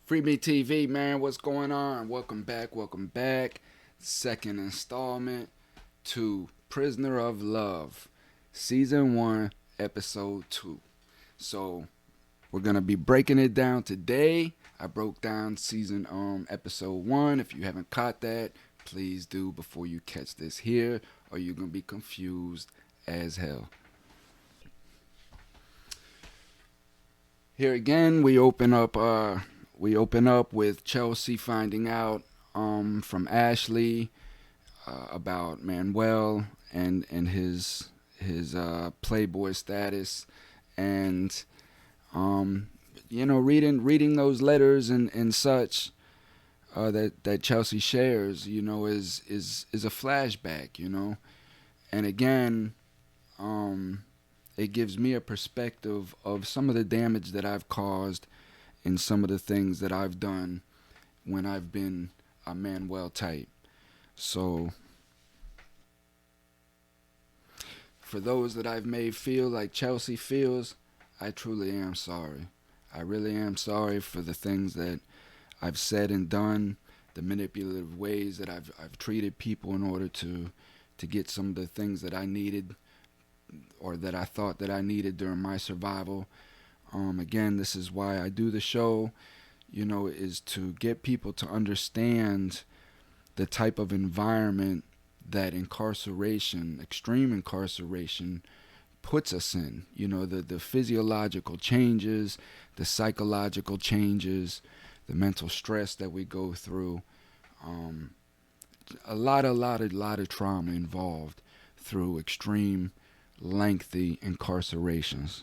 Free Me TV, man, what's going on? Welcome back, welcome back. Second installment to Prisoner of Love, Season 1, Episode 2. So, we're going to be breaking it down today. I broke down Episode 1. If you haven't caught that, please do before you catch this here, or you're going to be confused as hell. Here again, we open up with Chelsea finding out from Ashley about Manuel and his playboy status, and reading those letters and such that Chelsea shares, is a flashback, and again, it gives me a perspective of some of the damage that I've caused and some of the things that I've done when I've been a Manuel type. So, for those that I've made feel like Chelsea feels, I truly am sorry. I really am sorry for the things that I've said and done, the manipulative ways that I've treated people in order to get some of the things that I needed or that I thought that I needed during my survival. Again, this is why I do the show, is to get people to understand the type of environment that incarceration, extreme incarceration, puts us in. The physiological changes, the psychological changes, the mental stress that we go through. A lot of trauma involved through extreme, lengthy incarcerations.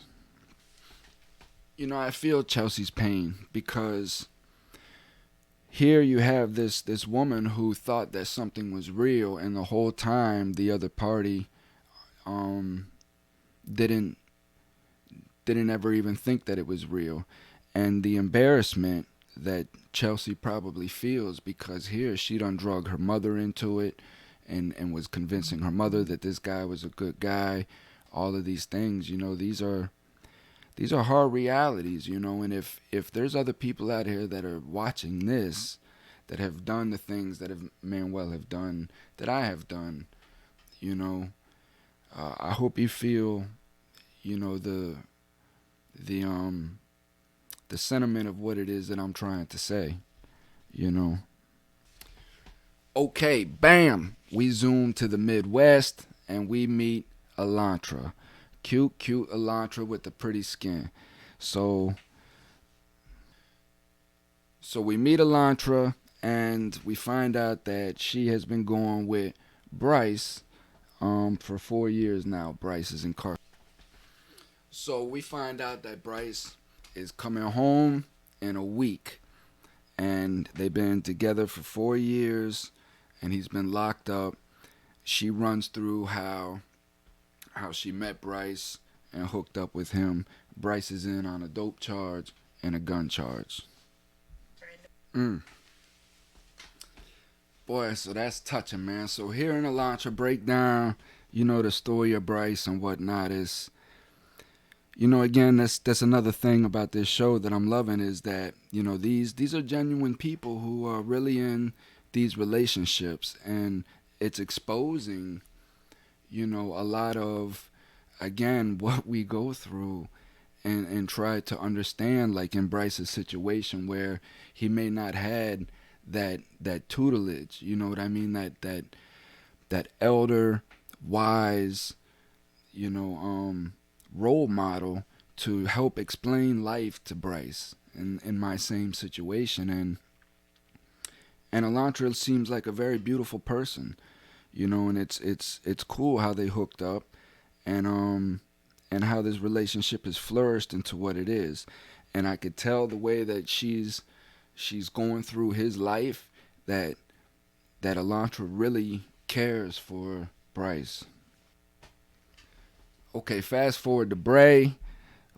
I feel Chelsea's pain because here you have this woman who thought that something was real, and the whole time the other party um, didn't didn't ever even think that it was real, and the embarrassment that Chelsea probably feels because here she done drug her mother into it, and was convincing her mother that this guy was a good guy. All of these things, these are hard realities, and if there's other people out here that are watching this that have done the things that have Manuel have done, that I have done, you know, I hope you feel, the the um the sentiment of what it is that I'm trying to say, you know. Okay, bam, we zoom to the Midwest and we meet Elantra. Cute Elantra with the pretty skin. So so we meet Elantra and we find out that she has been going with Bryce for 4 years now. Bryce is incarcerated. So we find out that Bryce is coming home in a week, and they've been together for 4 years, and he's been locked up. She runs through how she met Bryce and hooked up with him. Bryce is in on a dope charge and a gun charge. Mm. Boy, so that's touching, man. So hearing Elantra break down, the story of Bryce and whatnot is, again, that's another thing about this show that I'm loving is that, these are genuine people who are really in these relationships, and it's exposing, a lot of, again, what we go through, and try to understand, like in Bryce's situation where he may not had that tutelage, you know what I mean, that elder, wise, you know, role model to help explain life to Bryce in my same situation. And Elantra seems like a very beautiful person, and it's cool how they hooked up, and how this relationship has flourished into what it is. And I could tell the way that she's going through his life that Elantra really cares for Bryce. Okay, fast forward to Bray.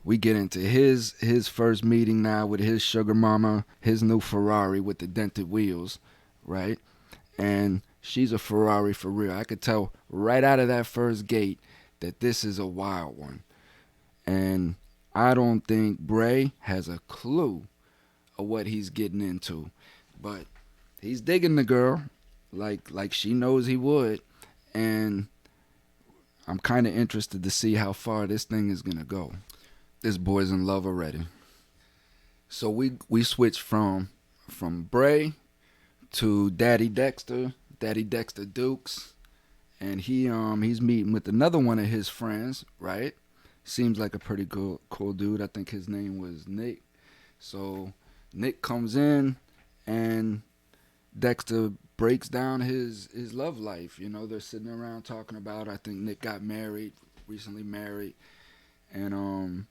We get into his first meeting now with his sugar mama, his new Ferrari with the dented wheels, right? And she's a Ferrari for real. I could tell right out of that first gate that this is a wild one. And I don't think Bray has a clue of what he's getting into. But he's digging the girl like she knows he would, and I'm kind of interested to see how far this thing is gonna go. This boy's in love already. So we switched from Bray to Daddy Dexter Dukes, and he's meeting with another one of his friends, right? Seems like a pretty cool dude. I think his name was Nick. So Nick comes in, and Dexter breaks down his love life. You know, they're sitting around talking about. I think Nick got married, recently married, and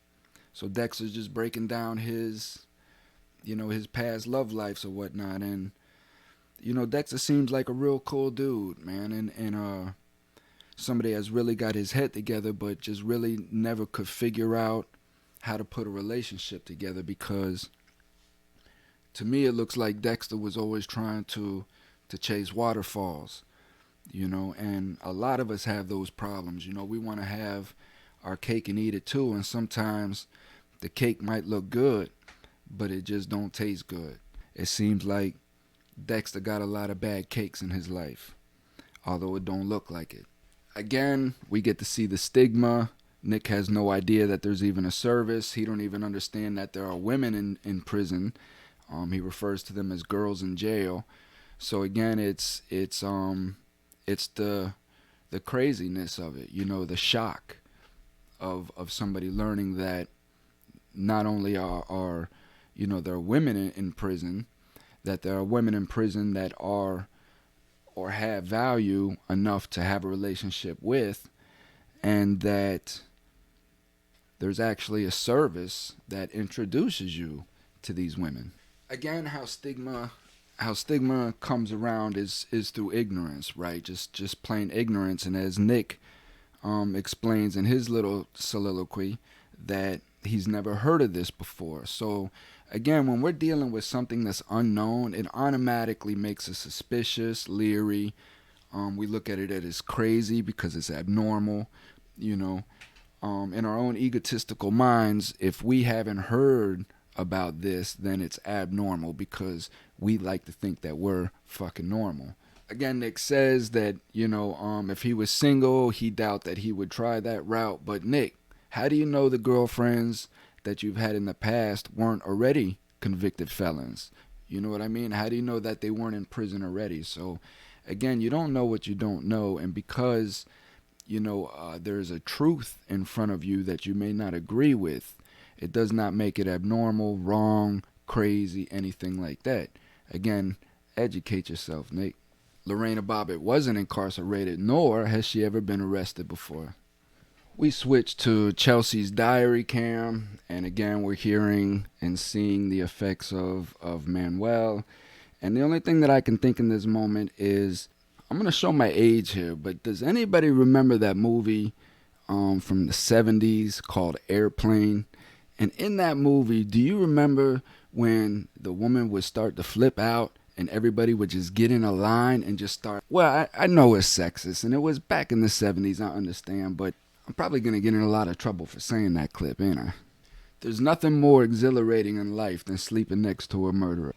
so Dexter's just breaking down his past love lives or whatnot, and Dexter seems like a real cool dude, man, and somebody has really got his head together, but just really never could figure out how to put a relationship together, because to me it looks like Dexter was always trying to chase waterfalls, and a lot of us have those problems. We want to have our cake and eat it too, and sometimes the cake might look good, but it just don't taste good. It seems like Dexter got a lot of bad cakes in his life, although it don't look like it. Again, we get to see the stigma. Nick has no idea that there's even a service. He don't even understand that there are women in prison. He refers to them as girls in jail. So again, it's the craziness of it, the shock of somebody learning that not only are there are women in prison, that there are women in prison that are or have value enough to have a relationship with, and that there's actually a service that introduces you to these women. Again, how stigma comes around is through ignorance, right? Just plain ignorance. And as Nick explains in his little soliloquy, that he's never heard of this before. So again, when we're dealing with something that's unknown, it automatically makes us suspicious, leery. We look at it as crazy because it's abnormal. In our own egotistical minds, if we haven't heard about this, then it's abnormal because we like to think that we're fucking normal. Again, Nick says that, if he was single, he doubt that he would try that route. But Nick, how do you know the girlfriends that you've had in the past weren't already convicted felons? You know what I mean? How do you know that they weren't in prison already? So again, you don't know what you don't know. And because, there's a truth in front of you that you may not agree with, it does not make it abnormal, wrong, crazy, anything like that. Again, educate yourself, Nick. Lorena Bobbitt wasn't incarcerated, nor has she ever been arrested before. We switch to Chelsea's diary cam, and again we're hearing and seeing the effects of Manuel. And the only thing that I can think in this moment is, I'm going to show my age here, but does anybody remember that movie from the 70s called Airplane? And in that movie, do you remember when the woman would start to flip out and everybody would just get in a line and just start? Well, I know it's sexist, and it was back in the 70s, I understand, but I'm probably going to get in a lot of trouble for saying that clip, ain't I? There's nothing more exhilarating in life than sleeping next to a murderer.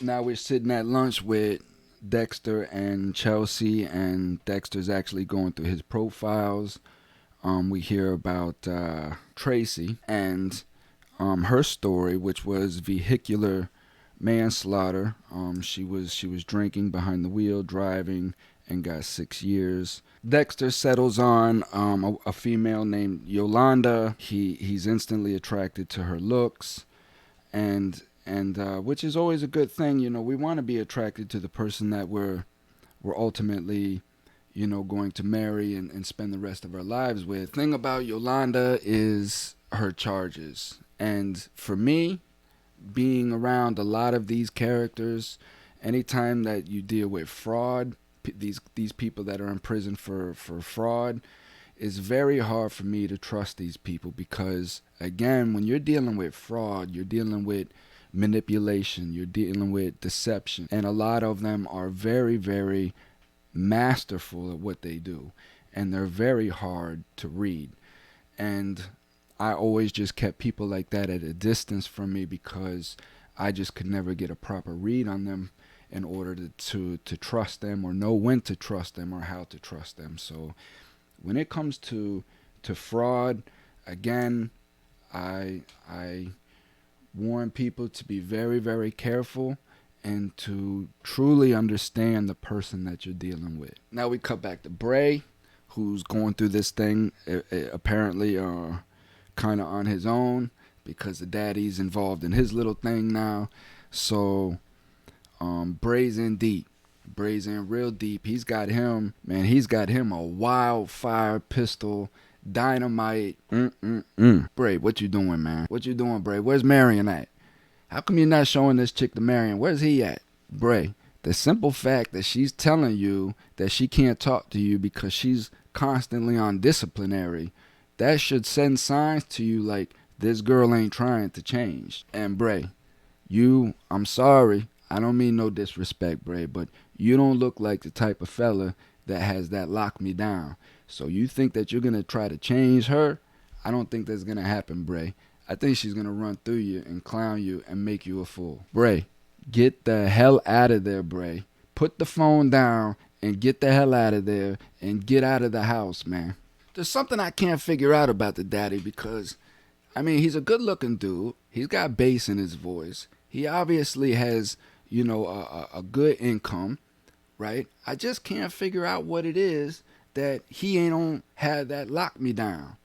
Now we're sitting at lunch with Dexter and Chelsea, and Dexter's actually going through his profiles. We hear about Tracy and her story, which was vehicular manslaughter. She was drinking behind the wheel, driving, and got 6 years. Dexter settles on a female named Yolanda. He's instantly attracted to her looks, and which is always a good thing. We want to be attracted to the person that we're ultimately, going to marry and spend the rest of our lives with. The thing about Yolanda is her charges. And for me, being around a lot of these characters, anytime that you deal with fraud, these people that are in prison for fraud, it's very hard for me to trust these people, because again, when you're dealing with fraud, you're dealing with manipulation, you're dealing with deception, and a lot of them are very, very masterful at what they do, and they're very hard to read. And I always just kept people like that at a distance from me because I just could never get a proper read on them in order to trust them or know when to trust them or how to trust them. So when it comes to fraud, again, I warn people to be very, very careful and to truly understand the person that you're dealing with. Now we cut back to Bray, who's going through this thing apparently kind of on his own because the daddy's involved in his little thing now. So Bray's in deep. Bray's in real deep. He's got him, man. He's got him a wildfire pistol, dynamite. Bray, what you doing, man? What you doing, Bray? Where's Marion at? How come you're not showing this chick to Marion? Where's he at? Bray, the simple fact that she's telling you that she can't talk to you because she's constantly on disciplinary, that should send signs to you like this girl ain't trying to change. And Bray, I'm sorry, I don't mean no disrespect, Bray, but you don't look like the type of fella that has that lock me down. So you think that you're going to try to change her? I don't think that's going to happen, Bray. I think she's going to run through you and clown you and make you a fool. Bray, get the hell out of there, Bray. Put the phone down and get the hell out of there and get out of the house, man. There's something I can't figure out about the daddy because, I mean, he's a good looking dude. He's got bass in his voice. He obviously has, a good income, right? I just can't figure out what it is that he ain't on had that lock me down.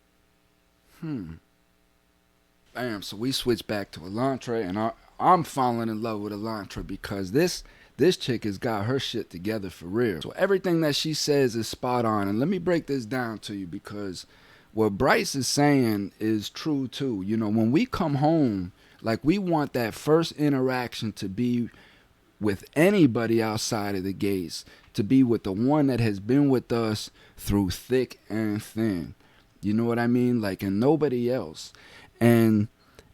Bam, so we switch back to Elantra, and I'm falling in love with Elantra because this chick has got her shit together for real. So everything that she says is spot on. And let me break this down to you because what Bryce is saying is true too. When we come home, like we want that first interaction to be with anybody outside of the gates, to be with the one that has been with us through thick and thin. You know what I mean? Like, and nobody else. And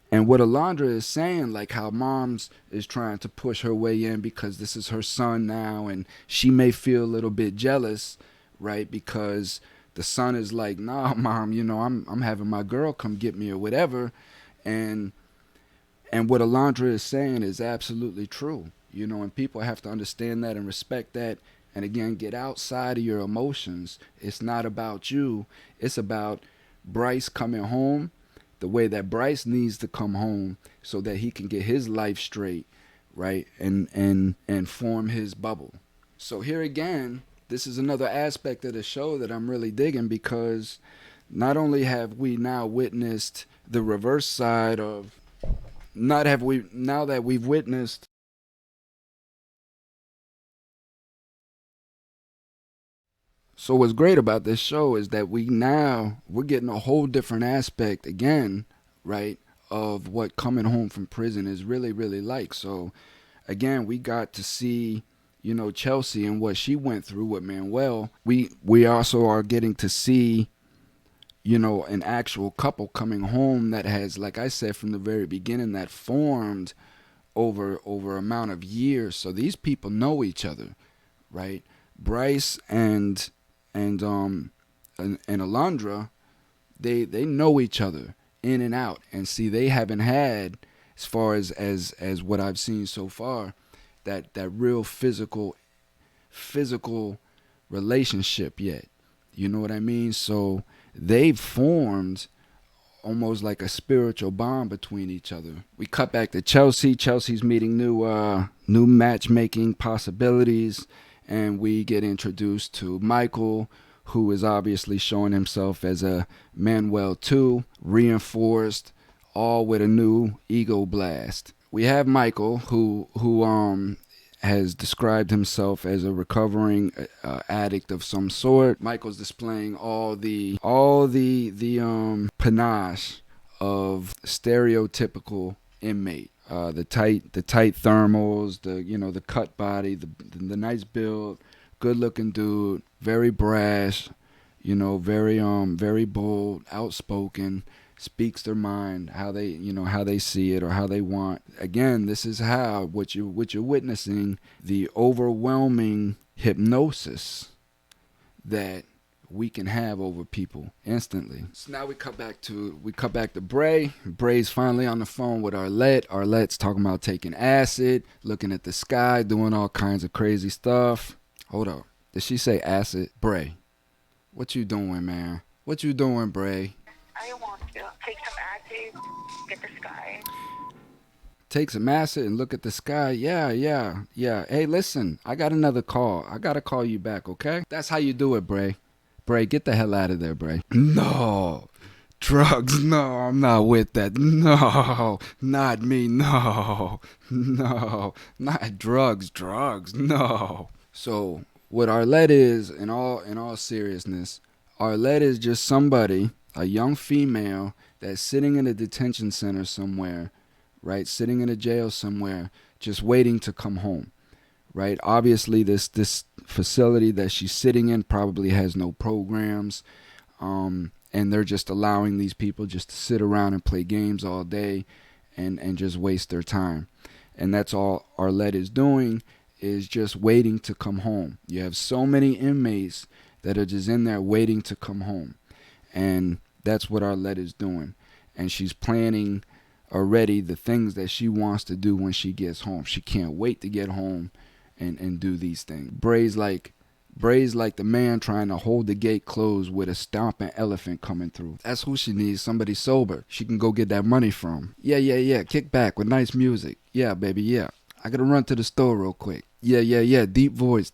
what Alondra is saying, like how Moms is trying to push her way in because this is her son now, and she may feel a little bit jealous, right? Because the son is like, nah, Mom, I'm having my girl come get me or whatever. And what Alondra is saying is absolutely true. And people have to understand that and respect that. And again, get outside of your emotions. It's not about you. It's about Bryce coming home the way that Bryce needs to come home so that he can get his life straight, right? And form his bubble. So here again, this is another aspect of the show that I'm really digging because not only have we now witnessed the reverse side of now that we've witnessed So what's great about this show is that we're getting a whole different aspect again, right, of what coming home from prison is really, really like. So again, we got to see, Chelsea and what she went through with Manuel. We also are getting to see, an actual couple coming home that has, like I said from the very beginning, that formed over amount of years. So these people know each other, right? Bryce and Alondra, they know each other in and out. And see, they haven't had, as far as what I've seen so far, that real physical relationship yet. You know what I mean? So they've formed almost like a spiritual bond between each other. We cut back to Chelsea. Chelsea's meeting new matchmaking possibilities, and we get introduced to Michael, who is obviously showing himself as a Manuel 2, reinforced, all with a new ego blast. We have Michael, who has described himself as a recovering addict of some sort. Michael's displaying all the panache of stereotypical inmate. The tight thermals, the cut body, the nice build, good looking dude, very brash, very bold, outspoken, speaks their mind, how they see it or how they want. Again, this is how what you're witnessing, the overwhelming hypnosis that we can have over people instantly. So now we cut back to Bray. Bray's finally on the phone with Arlette. Arlette's talking about taking acid, looking at the sky, doing all kinds of crazy stuff. Hold up. Did she say acid? Bray, what you doing, man? What you doing, Bray? I want to take some acid, get the sky. Take some acid and look at the sky. Yeah. Hey, listen, I got another call. I gotta call you back, okay? That's how you do it, Bray. Bray, get the hell out of there, Bray. No. Drugs, no, I'm not with that. No, not me, no. No, not drugs, no. So, what Arlette is, in all seriousness, Arlette is just somebody, a young female, that's sitting in a detention center somewhere, right? Sitting in a jail somewhere, just waiting to come home, right? Obviously, this facility that she's sitting in probably has no programs, and they're just allowing these people just to sit around and play games all day, and just waste their time. And that's all Arlette is doing, is just waiting to come home. You have so many inmates that are just in there waiting to come home, and that's what Arlette is doing. And she's planning already the things that she wants to do when she gets home. She can't wait to get home and do these things. Bray's like the man trying to hold the gate closed with a stomping elephant coming through. That's who she needs, somebody sober she can go get that money from. Yeah. Kick back with nice music. Yeah, baby, yeah. I gotta run to the store real quick. Yeah. Deep voice.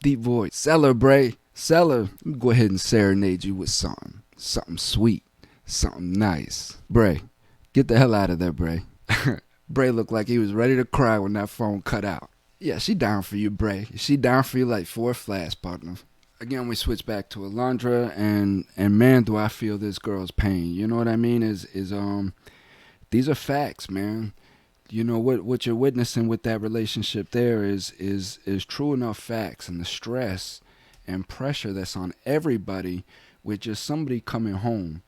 Sell her, Bray. Sell her. Let me go ahead and serenade you with something. Something sweet. Something nice. Bray, get the hell out of there, Bray. Bray looked like he was ready to cry when that phone cut out. Yeah, she down for you, Bray. She down for you like 4 flash, partner. Again, we switch back to Alondra, and man, do I feel this girl's pain. You know what I mean? These are facts, man. You know what you're witnessing with that relationship there is true enough facts, and the stress and pressure that's on everybody with just somebody coming home,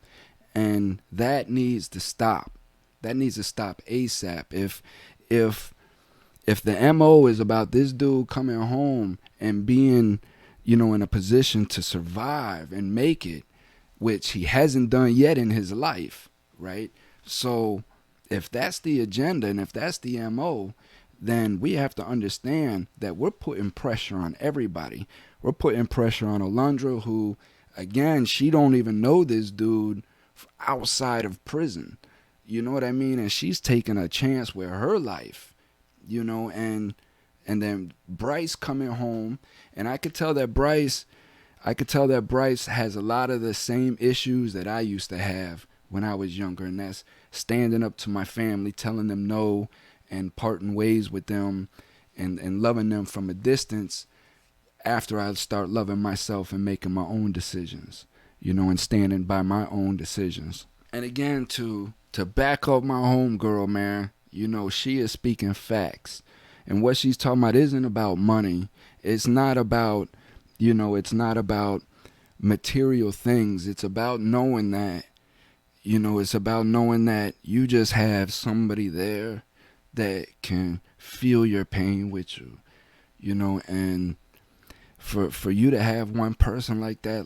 and that needs to stop. That needs to stop ASAP. If the MO is about this dude coming home and being, in a position to survive and make it, which he hasn't done yet in his life, right? So if that's the agenda and if that's the MO, then we have to understand that we're putting pressure on everybody. We're putting pressure on Alondra, who, again, she don't even know this dude outside of prison. You know what I mean? And she's taking a chance with her life, and then Bryce coming home, and I could tell that Bryce has a lot of the same issues that I used to have when I was younger, and that's standing up to my family, telling them no, and parting ways with them, and loving them from a distance after I start loving myself and making my own decisions, and standing by my own decisions. And again, to back up my homegirl, man, she is speaking facts. And what she's talking about isn't about money. It's not about, material things. It's about knowing that, you just have somebody there that can feel your pain with you, and for you to have one person like that,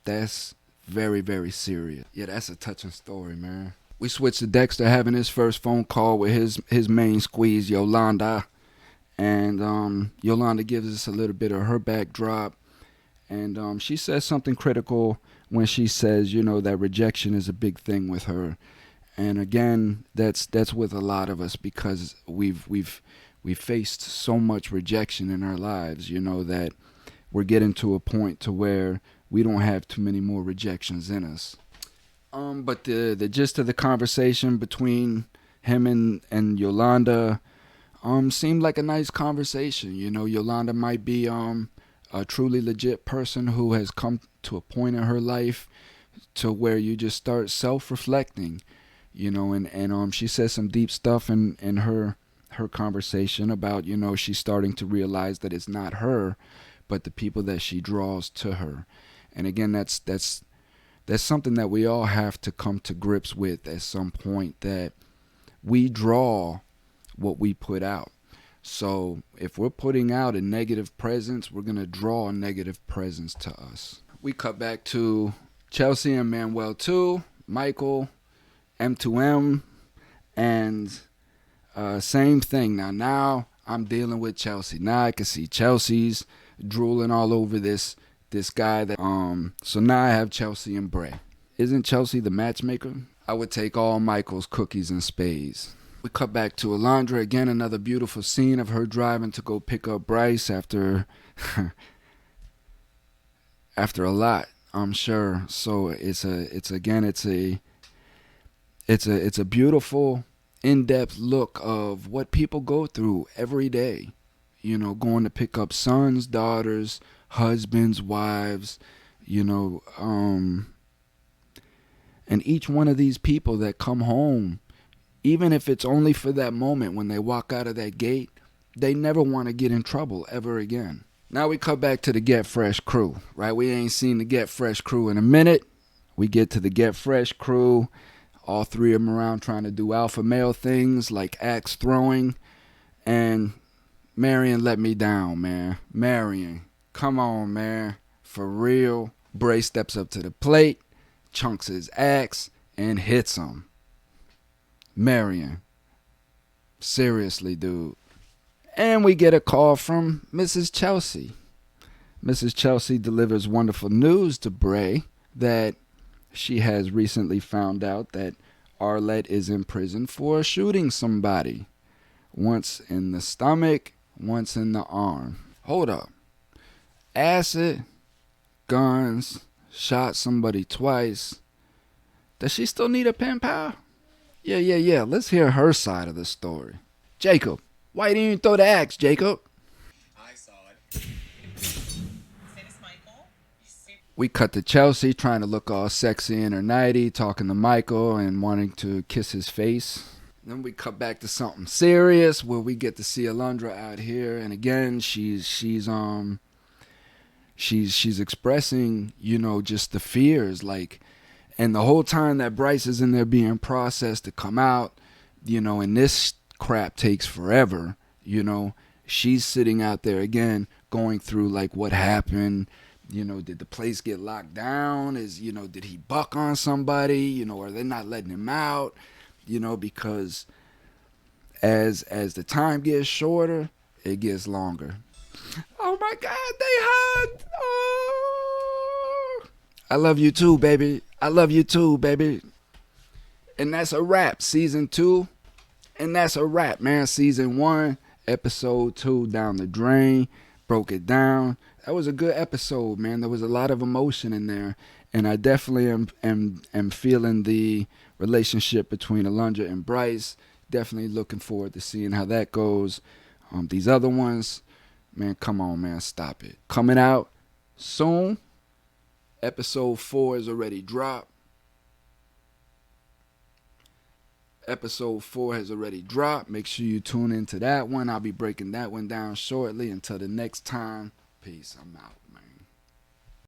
that's very, very serious. Yeah, that's a touching story, man. We switched to Dexter having his first phone call with his main squeeze, Yolanda. And Yolanda gives us a little bit of her backdrop. And she says something critical when she says, that rejection is a big thing with her. And again, that's with a lot of us, because we've faced so much rejection in our lives, that we're getting to a point to where we don't have too many more rejections in us. But the gist of the conversation between him and Yolanda seemed like a nice conversation. Yolanda might be a truly legit person who has come to a point in her life to where you just start self-reflecting, and she says some deep stuff in her conversation about, she's starting to realize that it's not her, but the people that she draws to her. And again, that's something that we all have to come to grips with at some point, that we draw what we put out. So if we're putting out a negative presence, we're going to draw a negative presence to us. We cut back to Chelsea and Manuel 2, Michael, M2M, and same thing. Now I'm dealing with Chelsea. Now I can see Chelsea's drooling all over this guy that so now I have Chelsea and Bray. Isn't Chelsea the matchmaker? I would take all Michael's cookies and spades. We cut back to Alondra again, another beautiful scene of her driving to go pick up Bryce after after a lot, I'm sure. So it's a beautiful in-depth look of what people go through every day. You know, going to pick up sons, daughters, husbands, wives, you know, and each one of these people that come home, even if it's only for that moment when they walk out of that gate, they never want to get in trouble ever again. Now we cut back to the Get Fresh crew, right? We ain't seen the Get Fresh crew in a minute. We get to the Get Fresh crew. All three of them around trying to do alpha male things like axe throwing. And Marion let me down, man. Marion, come on, man. For real. Bray steps up to the plate, chunks his axe, and hits him. Marion. Seriously, dude. And we get a call from Mrs. Chelsea. Mrs. Chelsea delivers wonderful news to Bray that she has recently found out that Arlette is in prison for shooting somebody. Once in the stomach, once in the arm. Hold up. Acid, guns, shot somebody twice. Does she still need a pen pal? Yeah. Let's hear her side of the story. Jacob, why didn't you throw the axe, Jacob? I saw it. We cut to Chelsea trying to look all sexy in her nightie, talking to Michael and wanting to kiss his face. Then we cut back to something serious where we get to see Alondra out here, and again she's expressing, you know, just the fears, like, and the whole time that Bryce is in there being processed to come out, you know, and this crap takes forever, you know, she's sitting out there again going through like what happened. You know, did the place get locked down? You know, did he buck on somebody? You know, are they not letting him out? You know, because as the time gets shorter, it gets longer. Oh my God, they hugged. Oh, I love you too, baby. I love you too, baby. And that's a wrap, season 2. And that's a wrap, man. Season 1, episode 2 down the drain. Broke it down. That was a good episode, man. There was a lot of emotion in there, and I definitely am feeling the relationship between Alondra and Bryce. Definitely looking forward to seeing how that goes. These other ones, man, come on, man, stop it. Coming out soon. Episode 4 is already dropped. Episode 4 has already dropped. Make sure you tune into that one. I'll be breaking that one down shortly. Until the next time, peace. I'm out, man.